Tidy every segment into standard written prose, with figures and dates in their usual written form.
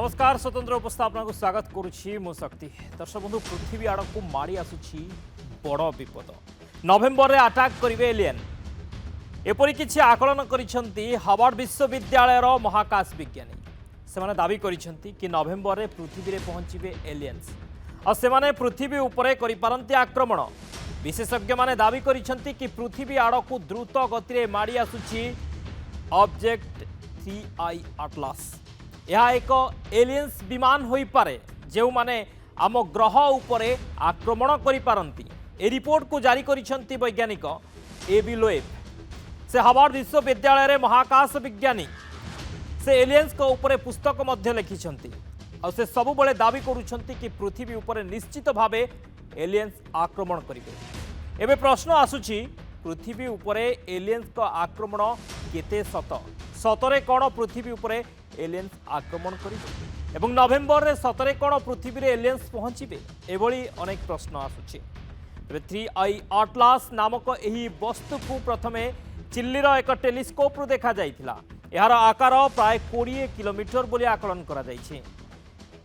नमस्कार स्वतंत्र उपस्थापना को स्वागत करुछि मु शक्ति दर्शक बंधु पृथ्वी आड़ को मारी आसुछि बड़ विपद नवेम्बर रे अटैक करिवे एलियन एपरि किछि आकलन करिसंती हार्वर्ड विश्वविद्यालय महाकाश विज्ञानी सेमाने दाबी करिसंती कि नवेम्बर रे पृथ्वी रे पहुंचीबे एलियंस आ सेमाने पृथ्वी उपरे करि पारंती आक्रमण विशेषज्ञ माने दाबी करिसंती कि पृथ्वी आड़ को द्रुत गति रे मारी आसुछि ऑब्जेक्ट 3I एटलास यह एक एलियंस विमान हो पारे जो माने आम ग्रह उपरे आक्रमण करि पारंती ए रिपोर्ट को जारी करिसंती वैज्ञानिक एबी लोएब से हार्वर्ड विश्वविद्यालय रे महाकाश विज्ञानी से एलियंस को उपरे पुस्तक मध्य लिखिसंती और से सब बळे दाबी करूछंती कि पृथ्वी उपरे निश्चित भावे एलियंस आक्रमण करिवे एबे प्रश्न आसुछि पृथ्वी उपरे एलियंस को आक्रमण केते सतरे कोन पृथ्वी उपरे एलियंस आक्रमण करिवे एवं नवेम्बर रे सतरे कोन पृथ्वी रे एलियंस पहुंचीबे एभली अनेक प्रश्न आसुछि 3I एटलास नामक एही वस्तु को प्रथमे चिल्लीर एक टेलीस्कोप रु देखा जाइथिला यार आकार प्राय 20 किलोमीटर बोली आकलन करा जाइछि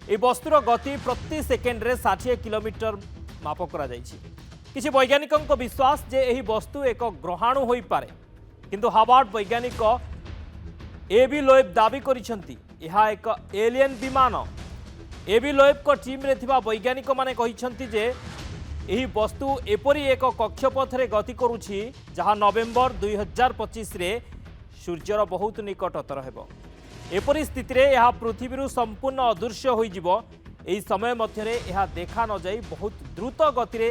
ए वस्तुर गति प्रति सेकेंड रे 60 किलोमीटर माप करा जाइछि किछि वैज्ञानिकक विश्वास जे एही वस्तु एक ग्रहाणु होई पारे किंतु हार्वर्ड वैज्ञानिक एबी लोएब दाबी करिसंती यह एक एलियन विमान एबी लोएब को टीम रे थिबा वैज्ञानिक माने कहिसंती जे एही वस्तु एपरी एक कक्षपथ रे गति करूछि जहां नवेम्बर 2025 रे सूर्यर बहुत निकटतर हेबो एपरी स्थिति रे यह पृथ्वी रु संपूर्ण अदृश्य होई जिवो एही समय मध्य रे यह देखा न जाई बहुत द्रुत गति रे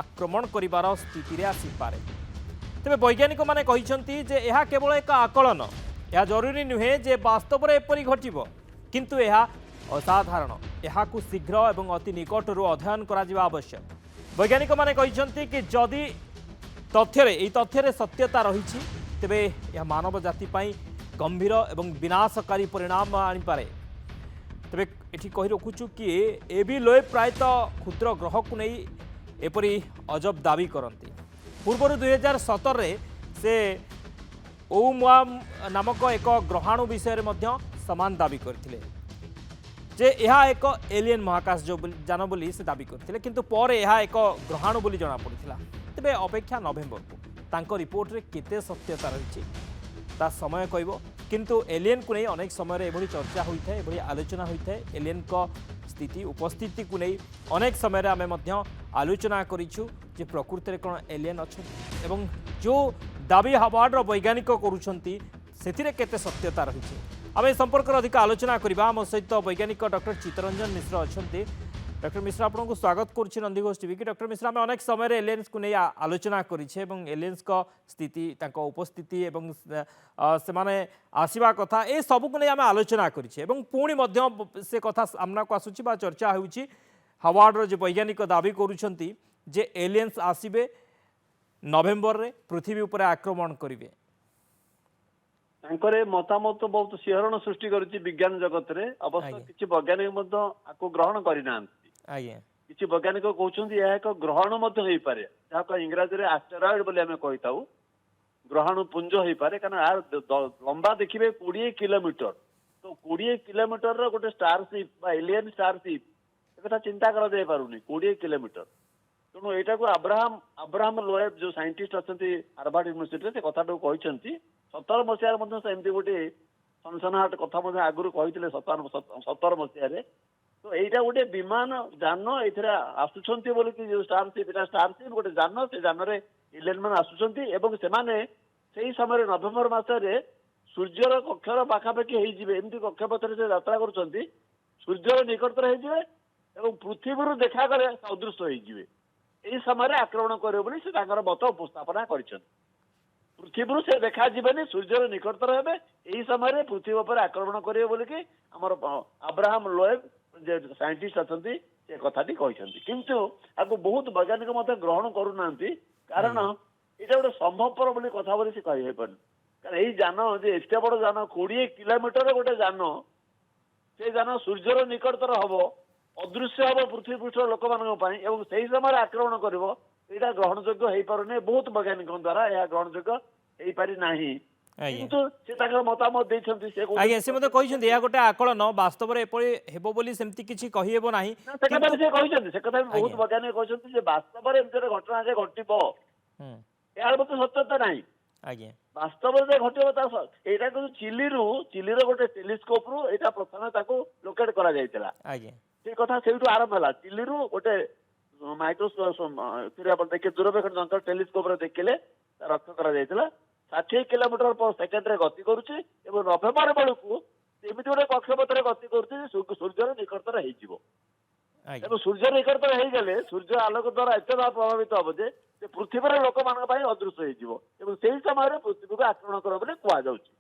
आक्रमण करिवार स्थिति रे आसी पारे तबे वैज्ञानिक माने कहिसंती जे यह केवल एक आकलन यह जरूरी नुहे जे वास्तव में एपरी घटिबो किंतु यह असाधारण यह शीघ्र एवं अति निकटरू अध्ययन करा जिबा आवश्यक वैज्ञानिक माने कहिसंती कि जदि तथ्य सत्यता रही तेबे यह मानव जाति पाई गंभीर एवं विनाशकारी परिणाम आनी पारे तेबे एठी कहि रखुछु कि एबी लोएब प्रायतः क्षुद्र ग्रह को नहीं एपरी अजब दाबी करती पूर्व 2017 रे से ओमुआम नामक एक ग्रहाणु विषय में समान दाबी करथिले जे यह एक एलियन महाकाश जान बोली से दाबी करथिले किंतु पर यह एक ग्रहाणु बोली जना पड़िथिला तेबे अपेक्षा नवेम्बर को तांको रिपोर्ट रे केते सत्यता रही ता समय कहबो किंतु एलियन को नहीं अनेक समय एभली चर्चा होइथाय एभली आलोचना होइथाय एलियन को स्थिति उपस्थिति को नहीं अनेक समय आमे मध्य आलोचना करिछु जे प्रकृति रे कोन एलियन अछि एवं जो दाबी हार्वर्ड वैज्ञानिक करुछंती सेथिरे केते सत्यता रही आम ए संपर्क अधिक आलोचना करबा आम सहित वैज्ञानिक डॉक्टर चित्तरंजन मिश्र अच्छे डॉक्टर मिश्र आपको स्वागत करुच्ची नंदीघोष टीवी की डॉक्टर मिश्र आम अनेक समय एलियंस को नहीं आलोचना करिछे एवं एलियंस को स्थिति तांको उपस्थिति एवं से माने आसीबा कथा ए सब को नहीं आम आलोचना करिछे एवं पुणी मध्य से कथा सामना को आसुची बा चर्चा होउची हार्वर्ड जो वैज्ञानिक दाबी करुछंती जे एलियंस आसीबे नवेम्बर रे पृथ्वी उपर आक्रमण करिवे तांकरे मतामत बहुत शिहरण सृष्टि करुछि विज्ञान जगत रे अवश्य किछि वैज्ञानिक मध्य आको ग्रहण करिनांती आज्ञा किछि वैज्ञानिक कहउछन्ती यह एक ग्रहण मध्य होई पारे जाका इंग्रजी रे एस्टेरॉयड बोली हमें कहिताउ ग्रहण पुंज होई पारे कारण आर लंबा देखिबे 20 किलोमीटर तो 20 किलोमीटर रो गोटे स्टारशिप बा एलियन स्टारशिप एकटा चिंता करा जाय पारुनी 20 किलोमीटर तेणु एटा को अब्राहम लोएब जो साइंटिस्ट अच्छे हार्वर्ड यूनिवर्सिटी से कथा कहते 17 मसीह एमती गोटे सनसनाहट कथा आगुरी कहते 17 मसीह तो यहीटा गोटे विमान जान ये आसुंच बोलिकी जो स्टारशिप गोटे जान से जान एलियन मान आसुंच से समय नवेम्बर मसरे सूर्यर कक्षर पाखापाखि होमती कक्षपथ से यात्रा कर सूर्यर निकटतर हो पृथ्वी देखा करे अदृश्य हो यही समय आक्रमण करे मत उपस्थापना कर पृथ्वी से देखा जीवनी सूर्यर निकटतर हे यही समय पृथ्वी पर आक्रमण करेंगे बोलिकी आमर अब्राहम लोएब साइंटिस्ट अच्छे से कथाटी कहते किंतु आपको बहुत वैज्ञानिक मत ग्रहण करूना कारण यहाँ गोटे संभवपर बोली कथा बोली से कही पार कारण यही जान जे एत बड़ जान 20 किलोमीटर गोटे जान से जान सूर्यर निकटतर हम अदृश्य हम पृथ्वी पृष्ठ लोक मान से समय आक्रमण कर ग्रहणयोग्य हो पारे बहुत वैज्ञानिक द्वारा यह ग्रहणयोग्य हो पारि ना କିନ୍ତୁ ସେ ତାଙ୍କର ମତାମତ ଦେଇଛନ୍ତି ସେ ଆଜ୍ଞା ସେ ମଧ୍ୟ କହିଛନ୍ତି ଏହା ଗୋଟେ ଆକଳନ ବାସ୍ତବରେ ଏପରି ହେବ ବୋଲି ସେମିତି କିଛି କହିହେବ ନାହିଁ ସେ କଥା ବି ସେ କହିଛନ୍ତି ସେ କଥା ବି ବହୁତ ବୈଜ୍ଞାନିକ କହିଛନ୍ତି ଯେ ବାସ୍ତବରେ ଏମିତି ଗୋଟେ ଘଟଣା ଯେ ଘଟିବ ଏହାର ମଧ୍ୟ ସତ୍ୟତା ନାହିଁ ଆଜ୍ଞା ବାସ୍ତବରେ ଯେ ଘଟିବ ତା ଏଇଟା କିନ୍ତୁ ଚିଲିର ଗୋଟେ ଟେଲିସ୍କୋପ ରୁ ଏଇଟା ପ୍ରଥମେ ତାକୁ ଲୋକେଟ କରାଯାଇଥିଲା ଆଜ୍ଞା ସେ କଥା ସେଇଠୁ ଆରମ୍ଭ ହେଲା ଚିଲିରୁ ଗୋଟେ ମାଇକ୍ରୋସ୍କୋପ ଦେଖି ଦୂରବୀକ୍ଷଣ ଯନ୍ତ୍ର ଟେଲିସ୍କୋପ ରେ ଦେଖିଲେ ରକ୍ତ କରାଯାଇଥିଲା 60 କିଲୋମିଟର per ସେକେଣ୍ଡରେ ଗତି କରୁଛି ଏବଂ ନଭେମ୍ବର ବେଳକୁ ଏମିତି ଗୋଟେ କକ୍ଷପଥରେ ଗତି କରୁଛି ଯେ ସୂର୍ଯ୍ୟର ନିକଟତର ହେଇଯିବ ଏବଂ ସୂର୍ଯ୍ୟ ନିକଟତର ହେଇଗଲେ ସୂର୍ଯ୍ୟ ଆଲୋକ ଦ୍ୱାରା ଏତେ ଭାବେ ପ୍ରଭାବିତ ହବ ଯେ ପୃଥିବୀର ଲୋକମାନଙ୍କ ପାଇଁ ଅଦୃଶ୍ୟ ହେଇଯିବ ଏବଂ ସେଇ ସମୟରେ ପୃଥିବୀକୁ ଆକ୍ରମଣ କରିବ ବୋଲି କୁହାଯାଉଛି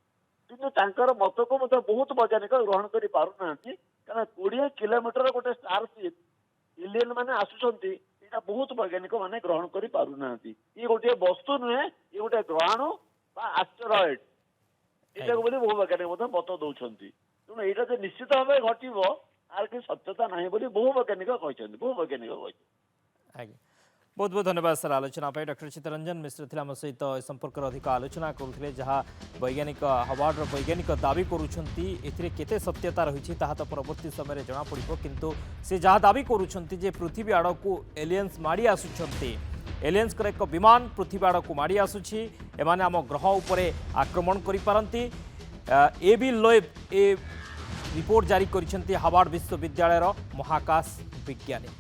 କିନ୍ତୁ ତାଙ୍କର ମତକୁ ମଧ୍ୟ ବହୁତ ବୈଜ୍ଞାନିକ ଗ୍ରହଣ କରି ପାରୁନାହାନ୍ତି କାରଣ 20 କିଲୋମିଟର ଗୋଟେ ଷ୍ଟାର ସିପ୍ ଏଲିଏନ ମାନେ ଆସୁଛନ୍ତି ଏଇଟା ବହୁତ ବୈଜ୍ଞାନିକ ମାନେ ଗ୍ରହଣ କରି ପାରୁନାହାନ୍ତି ଇଏ ଗୋଟିଏ ବସ୍ତୁ ନୁହେଁ ଇଏ ଗୋଟେ ଗ୍ରହାଣୁ ବା ଆଷ୍ଟରଏଡ ଏଇଟାକୁ ବୋଲି ବହୁ ବୈଜ୍ଞାନିକ ମଧ୍ୟ ମତ ଦଉଛନ୍ତି ତେଣୁ ଏଇଟା ଯେ ନିଶ୍ଚିତ ଭାବେ ଘଟିବ ଆର କିଛି ସତ୍ୟତା ନାହିଁ ବୋଲି ବହୁ ବୈଜ୍ଞାନିକ କହିଛନ୍ତି ଆଜ୍ଞା बहुत बहुत धन्यवाद सर आलोचना डॉक्टर चित्तरंजन मिश्र थे आम सहित ए संपर्क अधिक आलोचना करुले जहाँ वैज्ञानिक अवार्ड वैज्ञानिक दाबी करुँचे सत्यता रही तो परवर्ती समय जमापड़ किंतु से जहाँ दाबी करुँचे पृथ्वी आड़ को एलियंस माड़ी आसुंच एलियंस एक विमान पृथ्वी आड़ को माड़ी आसुची एमाने आम ग्रह उपरे आक्रमण करिपारंती एबी लोएब ए रिपोर्ट जारी करिसेंती हार्वर्ड विश्वविद्यालय महाकाश विज्ञानी।